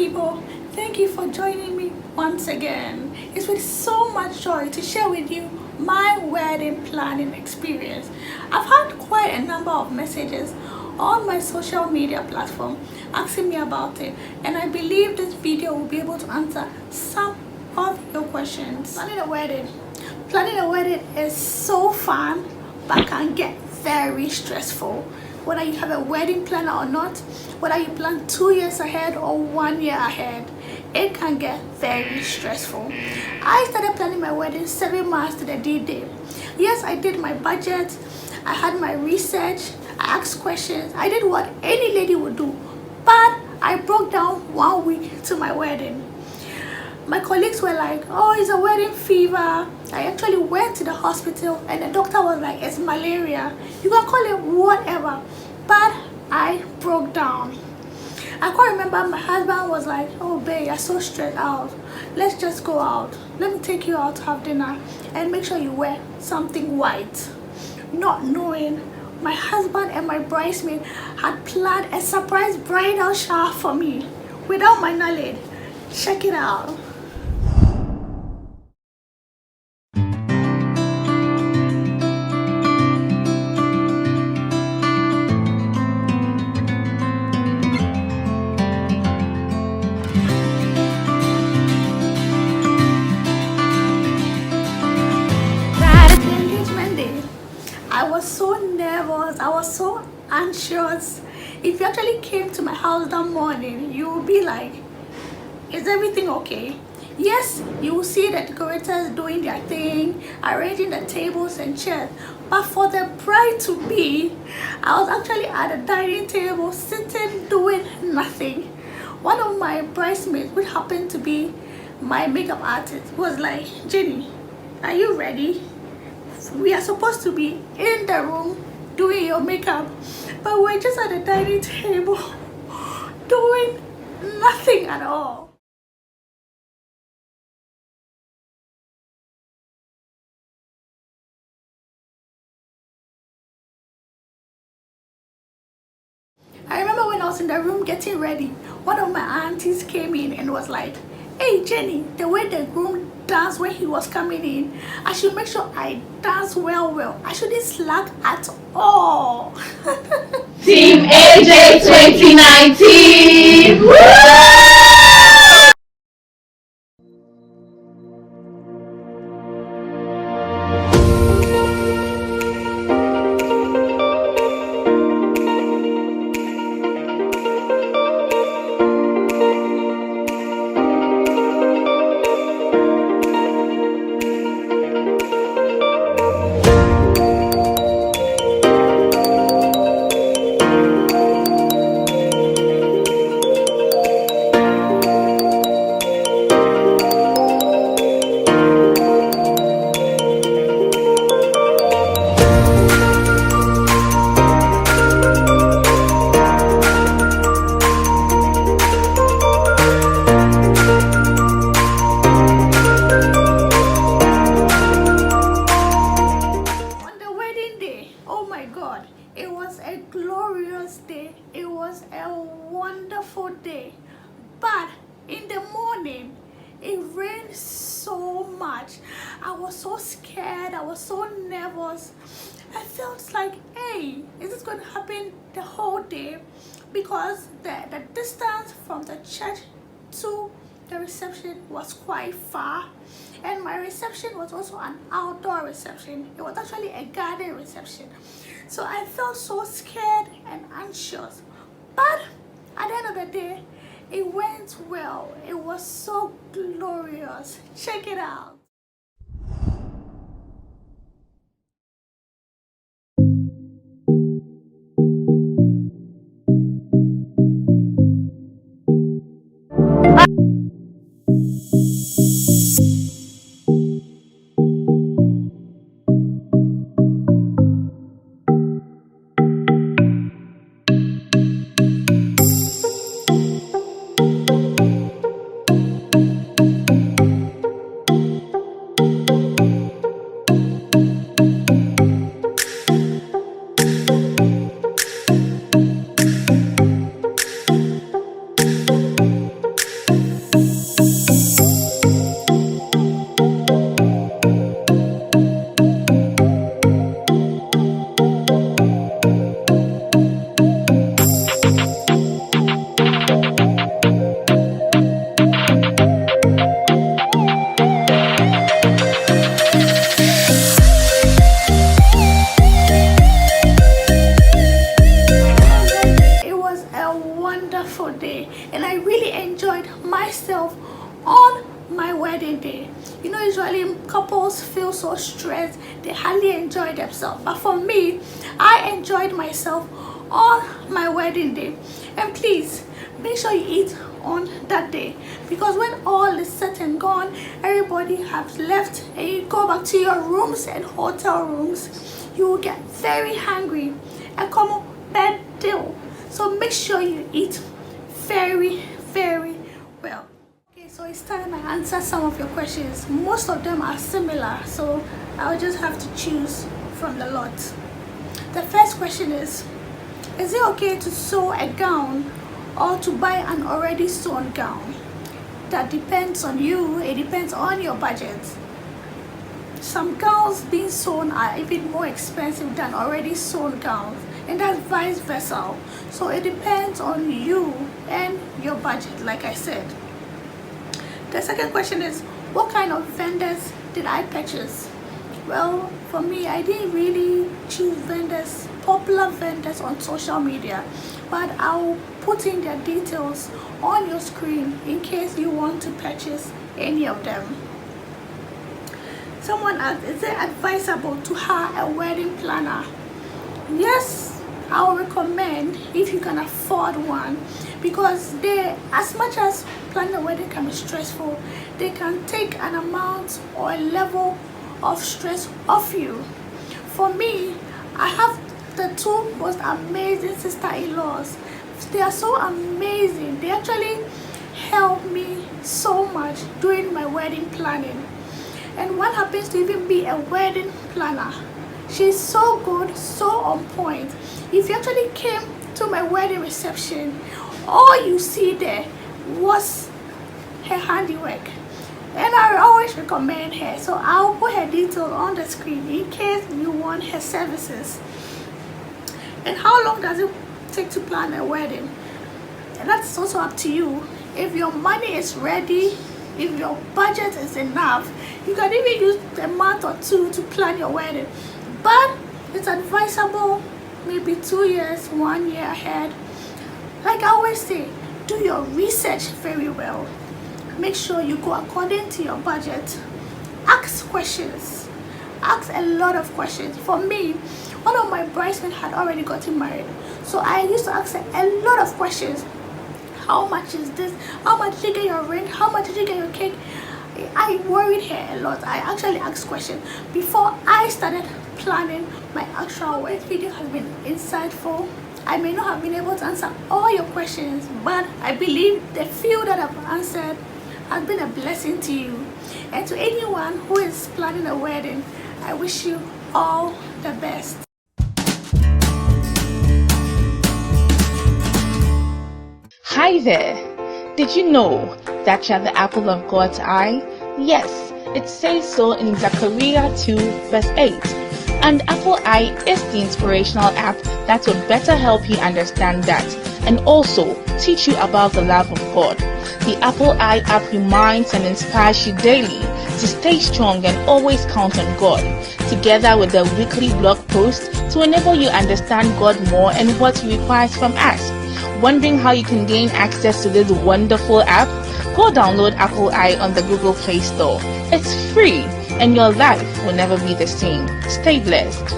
people, thank you for joining me once again. It's with so much joy to share with you my wedding planning experience. I've had quite a number of messages on my social media platform asking me about it, and I believe this video will be able to answer some of your questions. Planning a wedding is so fun, but can get very stressful. Whether you have a wedding planner or not, whether you plan 2 years ahead or 1 year ahead, it can get very stressful. I started planning my wedding 7 months to the D-Day. Yes, I did my budget, I had my research, I asked questions, I did what any lady would do, but I broke down 1 week to my wedding. My colleagues were like, oh, it's a wedding fever. I actually went to the hospital and the doctor was like, it's malaria. You can call it whatever. But I broke down. I can't remember, my husband was like, oh babe, you're so stressed out. Let's just go out. Let me take you out to have dinner and make sure you wear something white. Not knowing, my husband and my bridesmaid had planned a surprise bridal shower for me without my knowledge. Check it out. I was so nervous, I was so anxious. If you actually came to my house that morning, you will be like, is everything okay? Yes, you will see the decorators doing their thing, arranging the tables and chairs. But for the bride to be, I was actually at the dining table sitting doing nothing. One of my bridesmaids, which happened to be my makeup artist, was like, Jenny, are you ready? We are supposed to be in the room doing your makeup, but we're just at the dining table doing nothing at all. I remember when I was in the room getting ready, one of my aunties came in and was like, hey Jenny, the way the groom danced when he was coming in, I should make sure I dance well. I shouldn't slack at all. Team AJ 2019! Woo! It was a glorious day. It was a wonderful day. But in the morning, it rained so much. I was so scared. I was so nervous. I felt like, hey, is this going to happen the whole day? Because the distance from the church to the reception was quite far, and my reception was also an outdoor reception. It was actually a garden reception. So I felt so scared and anxious, but at the end of the day, it went well. It was so glorious. Check it out. usually couples feel so stressed, they hardly enjoy themselves. But for me, I enjoyed myself on my wedding day. And please, make sure you eat on that day, because when all is said and gone, everybody has left, and you go back to your rooms and hotel rooms, you will get very hungry and come bad deal. So make sure you eat very, very well. Okay, so it's time I answer some of your questions. Most of them are similar, so I'll just have to choose from the lot. The first question is it okay to sew a gown or to buy an already sewn gown? That depends on you. It depends on your budget. Some gowns being sewn are even more expensive than already sewn gowns, and that's vice versa. So it depends on you and your budget, like I said. The second question is, what kind of vendors did I purchase? Well, for me, I didn't really choose vendors, popular vendors on social media, but I'll put in their details on your screen in case you want to purchase any of them. Someone asked, is it advisable to hire a wedding planner? Yes, I would recommend if you can afford one, because they, as much as planning a wedding can be stressful, they can take an amount or a level of stress off you. For me, I have the two most amazing sister-in-laws. They are so amazing. They actually helped me so much during my wedding planning. And one happens to even be a wedding planner. She's so good, so on point. If you actually came to my wedding reception, all you see there was her handiwork. And I always recommend her, so I'll put her details on the screen in case you want her services. And how long does it take to plan a wedding? And that's also up to you. If your money is ready, if your budget is enough, you can even use a month or two to plan your wedding. But it's advisable maybe 2 years, 1 year ahead. Like I always say, do your research very well. Make sure you go according to your budget. Ask questions. Ask a lot of questions. For me, one of my bridesmaids had already gotten married, so I used to ask her a lot of questions. How much is this? How much did you get your ring? How much did you get your cake? I worried her a lot. I actually asked questions before I started planning my actual wedding. This video has been insightful. I may not have been able to answer all your questions, but I believe the few that I've answered has been a blessing to you. And to anyone who is planning a wedding, I wish you all the best. Hi there. Did you know that you're the apple of God's eye? Yes, it says so in Zechariah 2 verse 8. And Apple Eye is the inspirational app that will better help you understand that and also teach you about the love of God. The Apple Eye app reminds and inspires you daily to stay strong and always count on God, together with the weekly blog post to enable you understand God more and what He requires from us. Wondering how you can gain access to this wonderful app? Go download Apple Eye on the Google Play Store. It's free and your life will never be the same. Stay blessed.